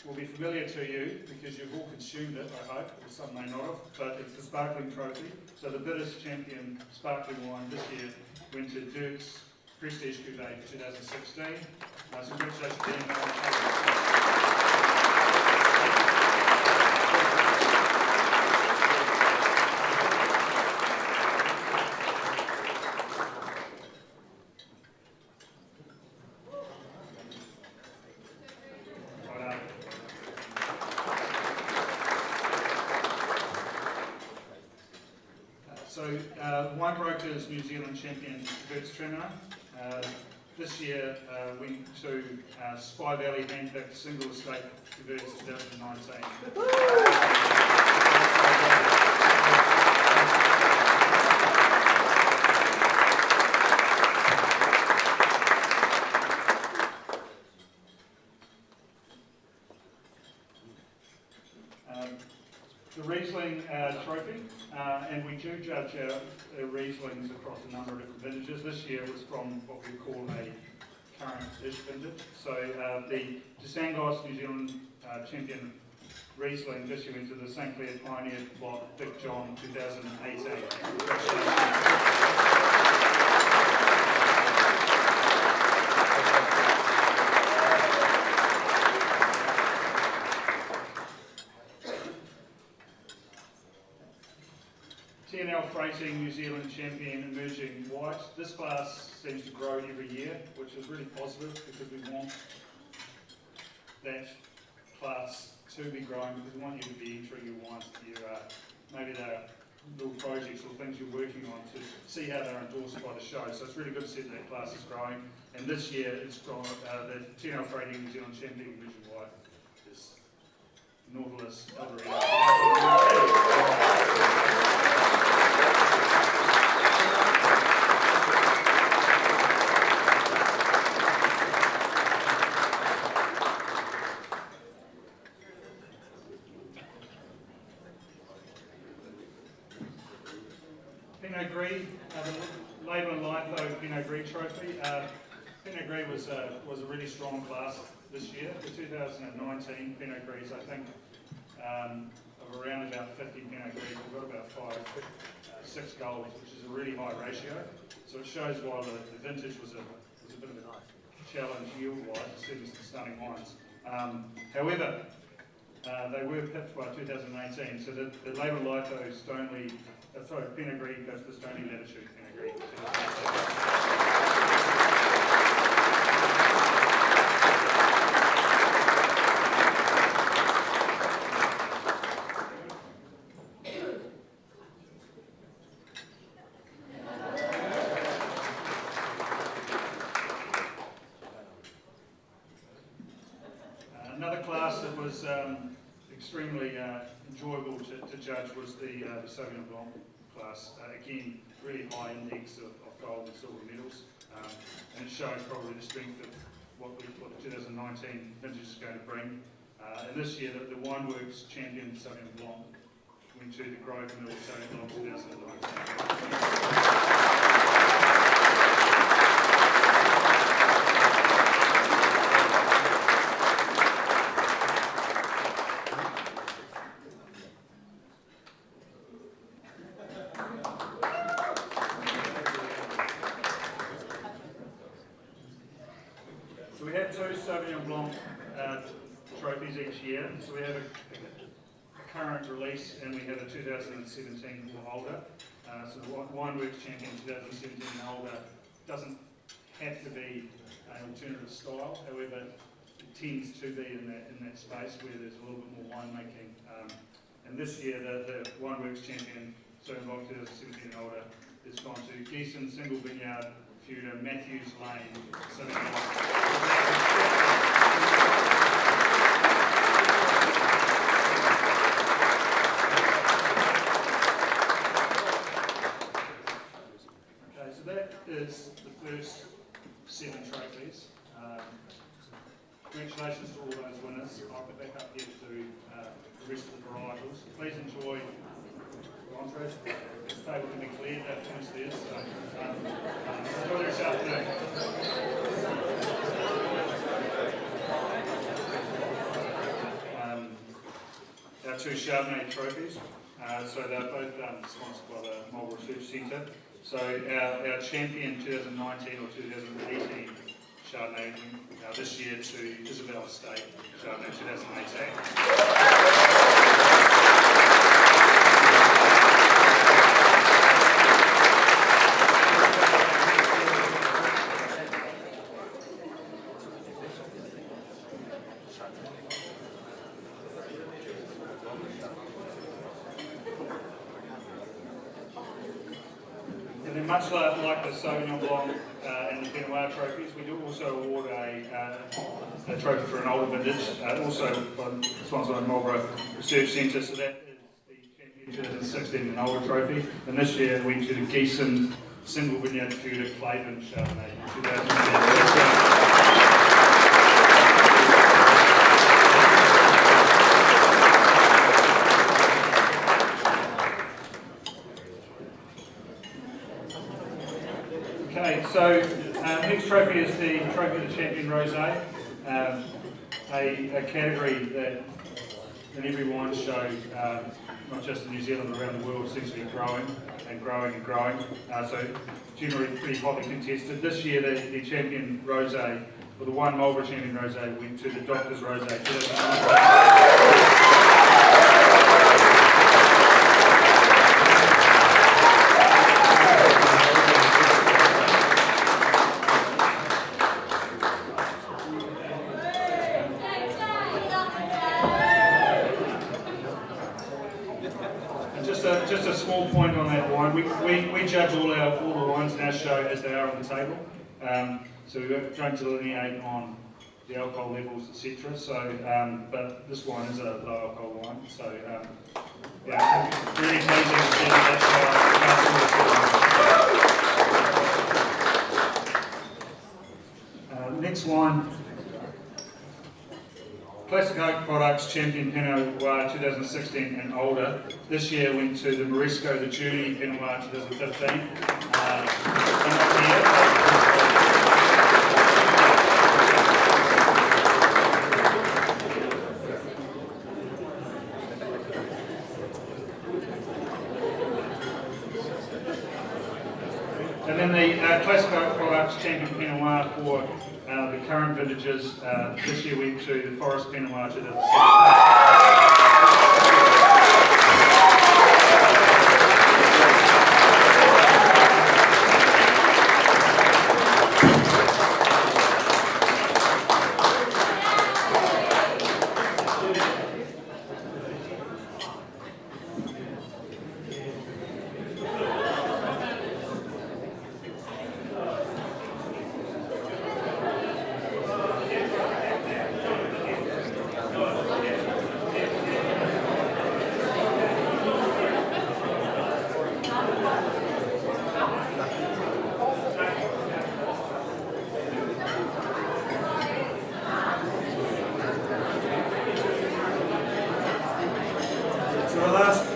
will be familiar to you because you've all consumed it, I hope, or some may not have, but it's the sparkling trophy. So the British champion sparkling wine this year went to Duke's Prestige Cuvée 2016. So congratulations to him. Wine Brokers New Zealand champion Bert's Tremor this year went to Spy Valley handpicked single estate Bert's 2019. The Riesling trophy, and we do judge our Rieslings across a number of different vintages. This year was from what we call a current-ish vintage. So the Desangos New Zealand champion Riesling this year went to the St. Clair Pioneer Block Big John 2018. TNL Freighting New Zealand champion emerging white. This class seems to grow every year, which is really positive because we want that class to be growing because we want you to be entering your wines that you maybe they're little projects or things you're working on to see how they're endorsed by the show. So it's really good to see that class is growing. And this year it's from the TNL Freighting New Zealand champion emerging white is Nautilus Pinot Gris, the Label and Litho Pinot Gris trophy. Pinot Gris was a really strong class this year. The 2019 Pinot Gris, I think, of around about 50 Pinot Gris, we've got about 6 golds, which is a really high ratio. So it shows while the vintage was a bit of a challenge yield-wise, it's certainly some stunning wines. However, they were pipped by 2018, so the Label Litho Stoneleigh, Pinot Gris goes to the Stoneleigh Latitude Pinot Gris. Another class that was extremely enjoyable to judge was the Sauvignon Blanc class. Again, really high index of gold and silver medals, and it shows probably the strength of what the 2019 vintage is going to bring. And this year, the Wineworks champion Sauvignon Blanc went to the Grove Mill Sauvignon Blanc 2019. So we have 2 Sauvignon Blanc trophies each year. So we have a current release and we have a 2017 or older. So the Wineworks champion 2017 and older doesn't have to be an alternative style. However, it tends to be in that space where there's a little bit more winemaking. And this year the Wineworks champion Sauvignon Blanc 2017 and older has gone to Geeson Single Vineyard Feudor Matthews Lane Sauvignon Blanc. Is the first 7 trophies. Congratulations to all those winners. I'll get back up here to do the rest of the varietals. Please enjoy the entrees. This table can be cleared, they've finished theirs, so enjoy the rest of the afternoon. two Chardonnay trophies. So they're both sponsored by the Marlborough Research Centre. So our champion 2019 or 2018 Chardonnay this year to Isabel Estate, Chardonnay 2018. And then much like the Sauvignon Blanc and the Pinot Noir trophies, we do also award a trophy for an older vintage, also sponsored by the Marlborough Research Centre, so that is the champion 2016 and older trophy. And this year we went to the Gießen Single Vineyard Feud at Clayton Chardonnay in 2010. Okay, so next trophy is the Trophy of the Champion Rosé, a category that in every wine show, not just in New Zealand but around the world, seems to be growing and growing and growing. So generally pretty hotly contested. This year the Champion Rosé, or the one Marlborough Champion Rosé, went to the Doctor's Rosé. Just a small point on that wine. We judge all the wines in our show as they are on the table. So we don't delineate on the alcohol levels, etc. So, but this wine is a low alcohol wine. So, yeah, really pleasing to see that. Next wine. Classic Oak Products Champion Pinot Noir 2016 and older. This year went to the Moresco, the Judy Pinot Noir 2015. And then the Classic Oak Products Champion Pinot Noir for the current vintages. This year went to the Forest Pinot Noir 2017.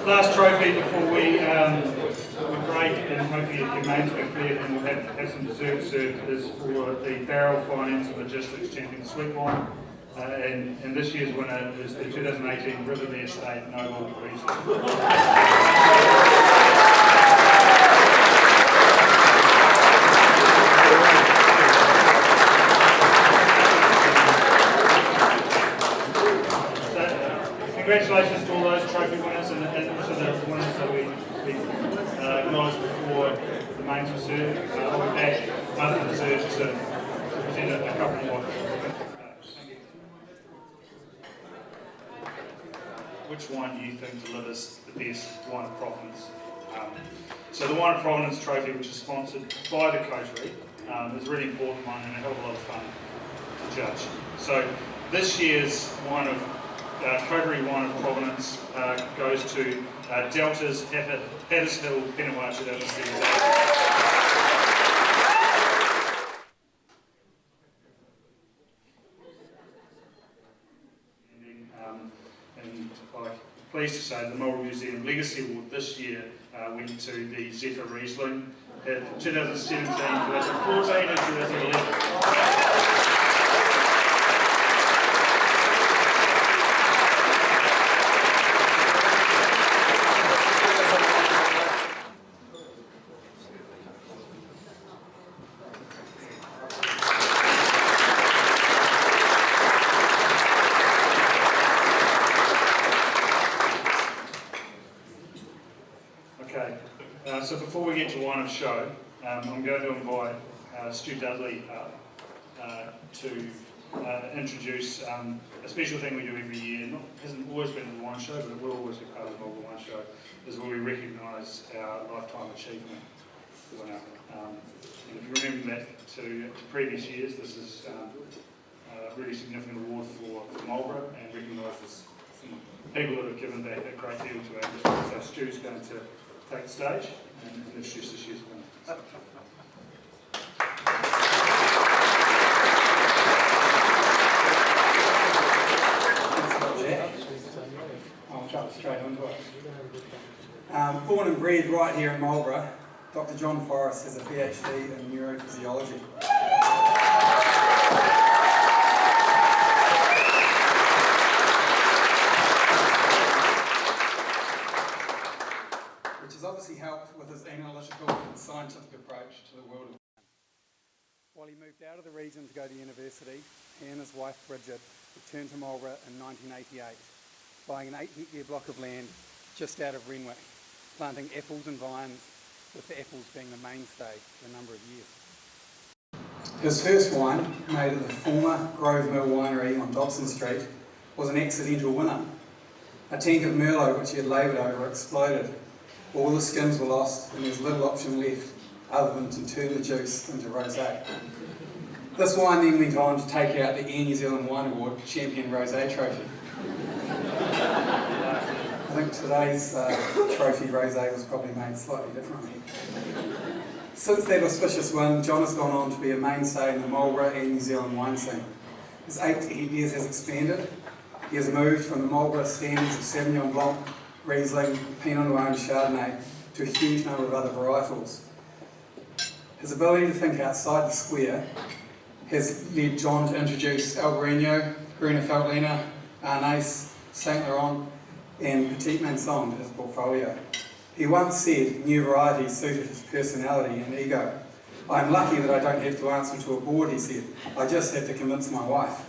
Last trophy before we break, and hopefully your names will be cleared, and we'll have some dessert served, is for the Barrel Finance and Logistics Champion Sweet Wine. And this year's winner is the 2018 Rivermere Estate Noble Riesling. Congratulations to all those trophy winners and also the winners that we acknowledged before the mains were served. I'll be back after the dessert to present a couple more. Which wine do you think delivers the best wine of Provenance? So the Wine of Provenance trophy, which is sponsored by the coterie, is a really important one and a hell of a lot of fun to judge. So this year's wine of coterie Wine of Provenance goes to Delta's Hatters Hill Pinot Noir 2017. And I'm pleased to say the Marlborough Museum Legacy Award this year went to the Zephyr Riesling from 2017, 2014 and 2011. get to wine and show, I'm going to invite Stu Dudley up to introduce a special thing we do every year. Hasn't always been at the wine show, but it will always be part of the Marlborough Wine Show, is where we recognise our lifetime achievement winner. And if you remember that to previous years, this is a really significant award for Marlborough and recognises some people that have given back a great deal to our industry. So Stu's going to take the stage and introduce this year's winner. I'll jump straight onto it. Born and bred right here in Marlborough, Dr. John Forrest has a PhD in neurophysiology. Which has obviously helped with his analytical and scientific approach to the world of wine. While he moved out of the region to go to university, he and his wife Bridget returned to Marlborough in 1988, buying an 8-hectare block of land just out of Renwick, planting apples and vines, with the apples being the mainstay for a number of years. His first wine, made at the former Grove Mill Winery on Dobson Street, was an accidental winner. A tank of Merlot which he had laboured over exploded. All the skins were lost and there was little option left other than to turn the juice into rosé. This wine then went on to take out the Air New Zealand Wine Award Champion Rosé Trophy. I think today's trophy rosé was probably made slightly differently. Since that auspicious win, John has gone on to be a mainstay in the Marlborough and New Zealand wine scene. His 8 years has expanded. He has moved from the Marlborough standards of Sauvignon Blanc, Riesling, Pinot Noir and Chardonnay to a huge number of other varietals. His ability to think outside the square has led John to introduce Albarino, Gruner Veltliner, Arnaise, Saint Laurent and Petit Manson to his portfolio. He once said new varieties suited his personality and ego. I'm lucky that I don't have to answer to a board, he said. I just have to convince my wife.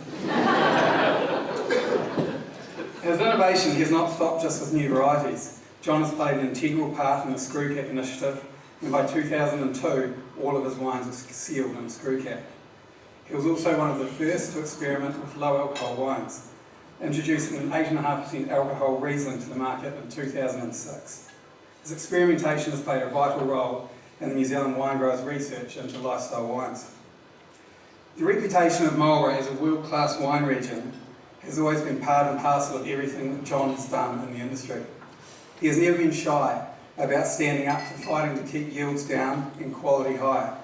His innovation has not stopped just with new varieties. John has played an integral part in the screw cap initiative, and by 2002, all of his wines were sealed in screw cap. He was also one of the first to experiment with low alcohol wines, introducing an 8.5% alcohol Riesling to the market in 2006. His experimentation has played a vital role in the New Zealand wine growers' research into lifestyle wines. The reputation of Marlborough as a world-class wine region has always been part and parcel of everything that John has done in the industry. He has never been shy about standing up for fighting to keep yields down and quality high,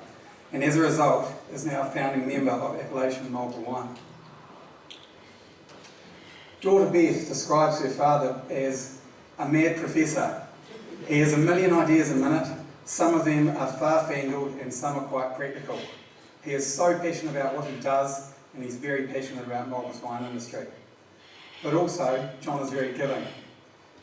and as a result is now a founding member of Appellation Marlborough Wine. Daughter Beth describes her father as a mad professor. He has a million ideas a minute. Some of them are far-fangled and some are quite practical. He is so passionate about what he does and he's very passionate about Marlborough's wine industry. But also, John is very giving.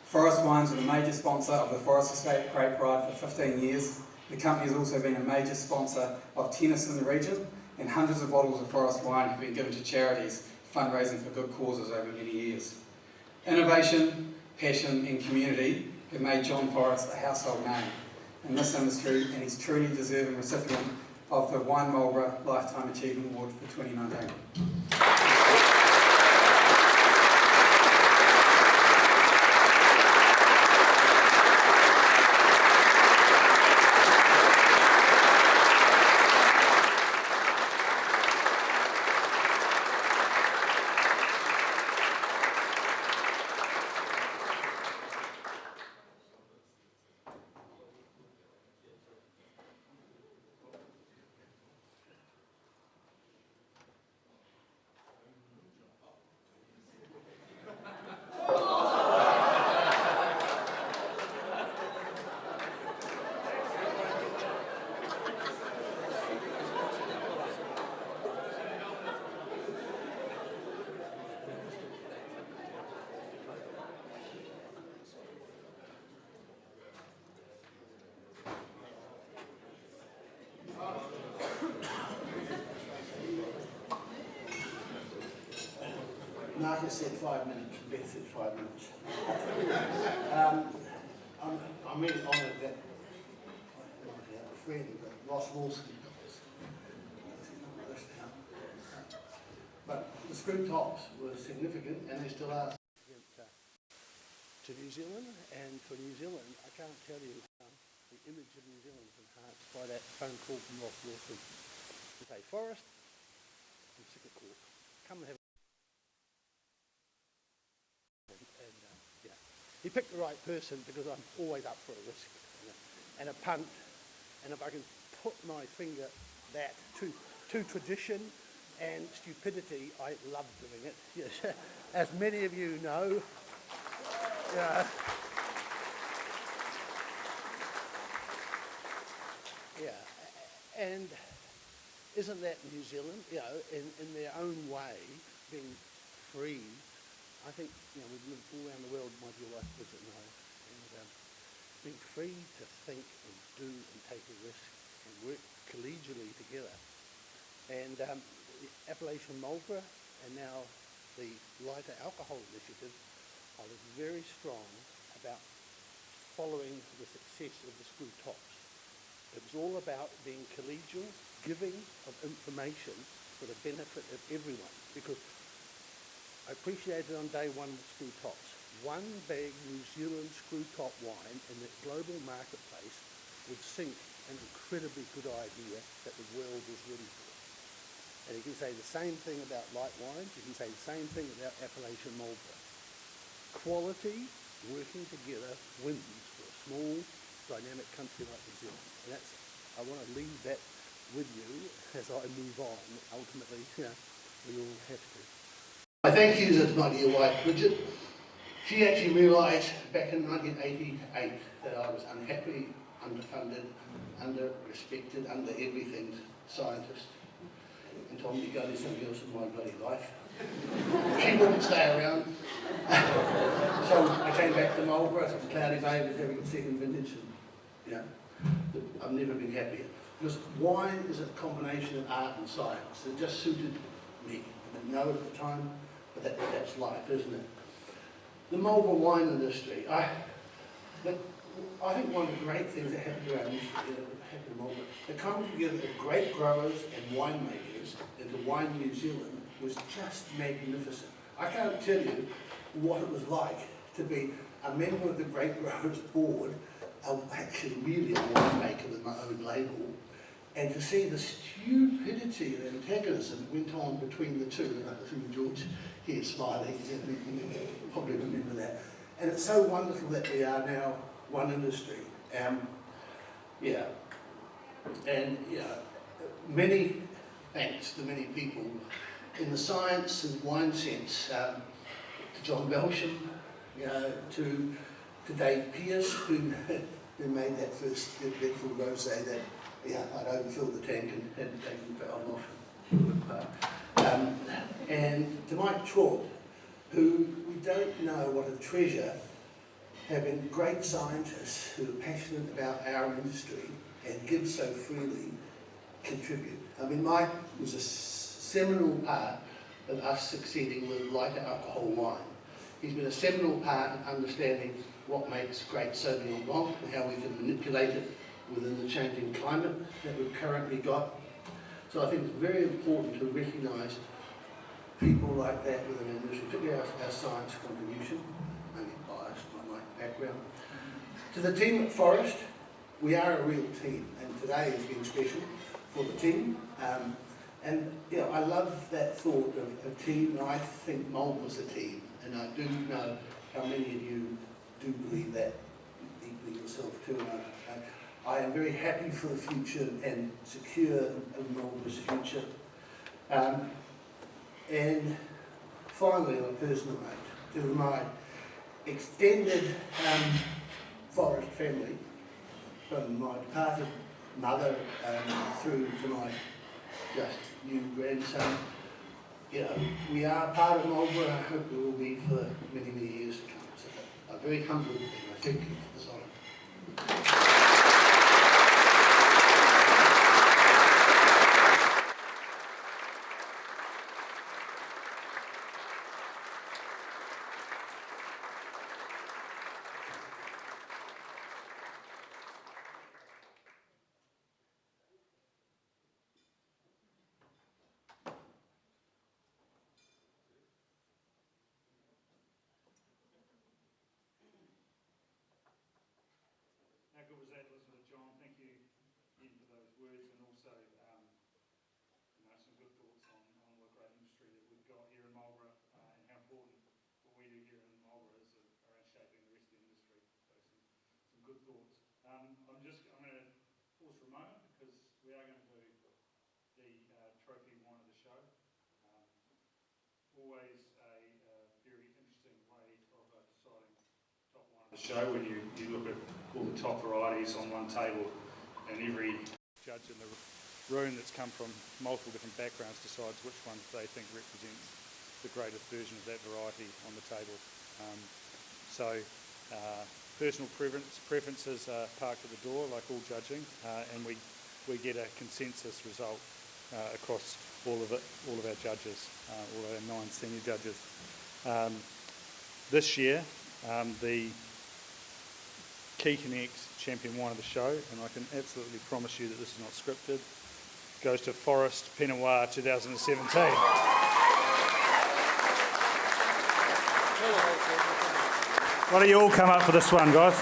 Forrest Wines was a major sponsor of the Forrest Estate Grape Ride for 15 years. The company has also been a major sponsor of tennis in the region, and hundreds of bottles of Forrest wine have been given to charities fundraising for good causes over many years. Innovation, passion and community have made John Forrest a household name in this industry, and he's truly deserving recipient of the Wine Marlborough Lifetime Achievement Award for 2019. Marcus said 5 minutes, Beth said 5 minutes. I'm really honoured that friend, Ross Wilson. But the screw tops were significant, and they still are. To New Zealand, and for New Zealand, I can't tell you how the image of New Zealand is enhanced by that phone call from Ross Wilson to say, Forrest, I'm sick of court. Come and have a... And yeah, he picked the right person because I'm always up for a risk and a punt, and if I can put my finger that to tradition and stupidity, I love doing it. Yes, as many of you know. Yeah. Yeah, and isn't that New Zealand, you know, in their own way, being free? I think, you know, we've lived all around the world, my dear wife lives at home, and being free to think and do and take a risk and work collegially together. And the Appellation Marlborough and now the lighter alcohol initiative, I was very strong about following the success of the screw tops. It was all about being collegial, giving of information for the benefit of everyone, because I appreciated on day one with screw tops. One big New Zealand screw top wine in the global marketplace would sink an incredibly good idea that the world was ready for. And you can say the same thing about light wines, you can say the same thing about Appellation Marlborough. Quality working together wins for a small, dynamic country like New Zealand. And that's, I want to leave that with you as I move on. Ultimately, you know, we all have to. My thank yous to my dear wife, Bridget. She actually realised back in 1988 that I was unhappy, underfunded, under-respected, under everything scientist, and told me to go do something else in my bloody life. She wouldn't stay around. So I came back to Marlborough, to Cloudy Bay, was having a second vintage, and you know, I've never been happier. Because wine is a combination of art and science. It just suited me. I didn't know it at the time, but that's life, isn't it? The Marlborough wine industry, I think one of the great things that happened around this happened in Marlborough, the coming together of grape growers and winemakers into Wine New Zealand was just magnificent. I can't tell you what it was like to be a member of the Grape Growers Board, actually really a winemaker with my own label, and to see the stupidity and antagonism that went on between the two. And I think George here smiling, you probably remember that. And it's so wonderful that we are now one industry. Yeah, and yeah, many thanks to many people in the science and wine sense, to John Belsham, you know, to Dave Pearce, who made that first full rosé that, yeah, I'd overfilled the tank and had to take the valve off. And to Mike Traut, who we don't know what a treasure, having great scientists who are passionate about our industry and give so freely, contribute. I mean, Mike was a seminal part of us succeeding with lighter alcohol wine. He's been a seminal part in understanding what makes great Sauvignon Blanc and how we can manipulate it within the changing climate that we've currently got. So I think it's very important to recognise people like that within the industry, particularly our science contribution. Maybe biased by my background. To the team at Forrest, we are a real team, and today has been special for the team. And you know, I love that thought of a team, and I think Marlborough's a team, and I do know how many of you do believe that deeply yourself too. And I am very happy for the future and secure of Marlborough's future. And finally, on a personal note, to my extended Forrest family, from my departed mother through to my just new grandson, you know, we are part of Marlborough. I hope we will be for many, many years to come. So I'm very humbled, and I thank you for this honour. words and also some good thoughts on the great industry that we've got here in Marlborough and how important what we do here in Marlborough is around shaping the rest of the industry. So some good thoughts. I'm going to pause for a moment because we are going to do the trophy wine of the show. Always a very interesting way of deciding top wine of the show when you look at all the top varieties on one table and every judge in the room that's come from multiple different backgrounds decides which one they think represents the greatest version of that variety on the table. Personal preferences are parked at the door, like all judging, and we get a consensus result across all of our judges, all of our 9 senior judges. This year, the Key Connects Champion Wine of the Show, and I can absolutely promise you that this is not scripted, goes to Forest Pinot Noir 2017. Why don't you all come up for this one, guys?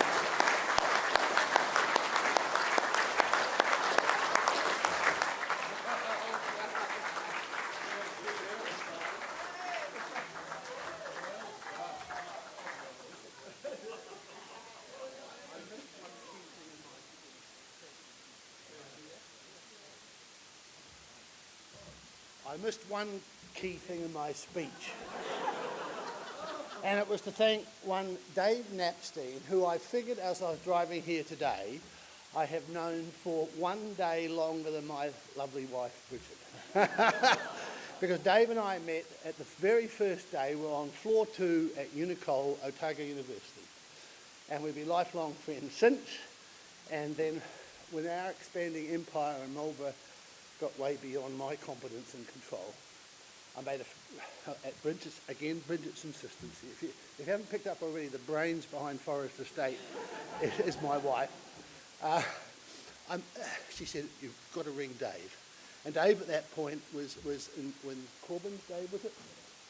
I missed one key thing in my speech. And it was to thank one Dave Knapstein, who I figured as I was driving here today, I have known for one day longer than my lovely wife, Bridget. Because Dave and I met at the very first day. We were on floor 2 at Unicole, Otago University. And we've been lifelong friends since. And then when our expanding empire in Marlborough got way beyond my competence and control, I made at Bridget's, again, Bridget's insistence. If you haven't picked up already, the brains behind Forest Estate is my wife. She said, you've got to ring Dave. And Dave at that point was when Corbyn's day, was it?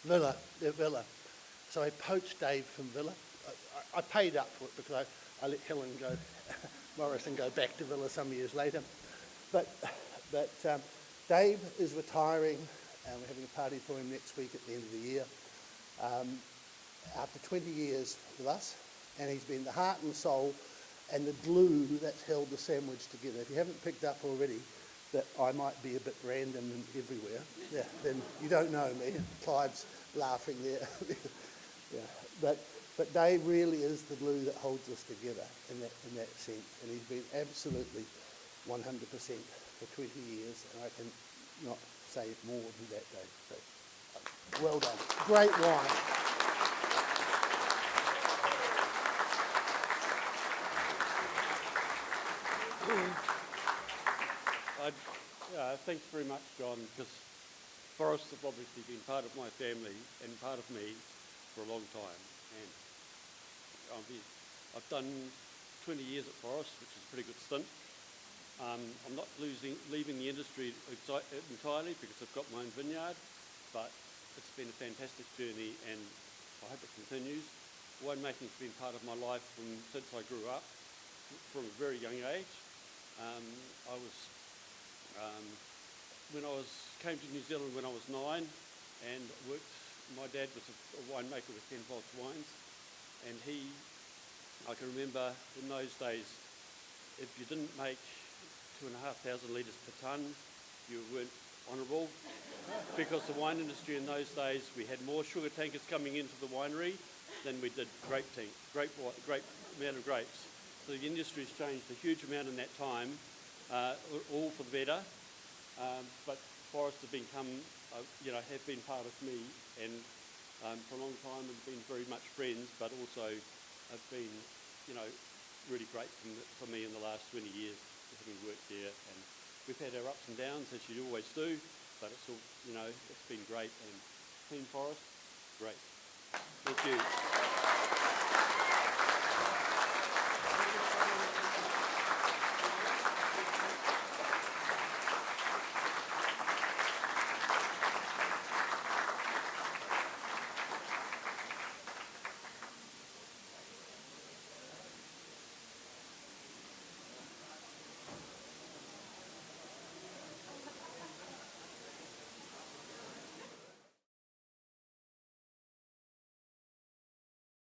Villa. So I poached Dave from Villa. I paid up for it because I let Helen go, Morrison go back to Villa some years later. But Dave is retiring, and we're having a party for him next week at the end of the year. After 20 years with us, and he's been the heart and soul and the glue that's held the sandwich together. If you haven't picked up already that I might be a bit random and everywhere, then you don't know me. Clive's laughing there. But Dave really is the glue that holds us together in that sense, and he's been absolutely 100% for 20 years, and I can not say more than that, Dave. So, well done. Great wine. Thanks very much, John, because forests have obviously been part of my family and part of me for a long time. And I've done 20 years at Forest, which is a pretty good stint. I'm not leaving the industry entirely because I've got my own vineyard, but it's been a fantastic journey and I hope it continues. Winemaking's been part of my life since I grew up, from a very young age. Came to New Zealand when I was 9 and worked. My dad was a winemaker with 10 Volts Wines, and I can remember in those days, if you didn't make 2,500 litres per tonne, you weren't honourable, because the wine industry in those days, we had more sugar tankers coming into the winery than we did great amount of grapes. So the industry's changed a huge amount in that time, all for the better. But Forest have become, have been part of me, and for a long time have been very much friends, but also have been, really great for me in the last 20 years, having worked there. And we've had our ups and downs, as you always do, but it's all, it's been great. And Team Forest, great. Thank you.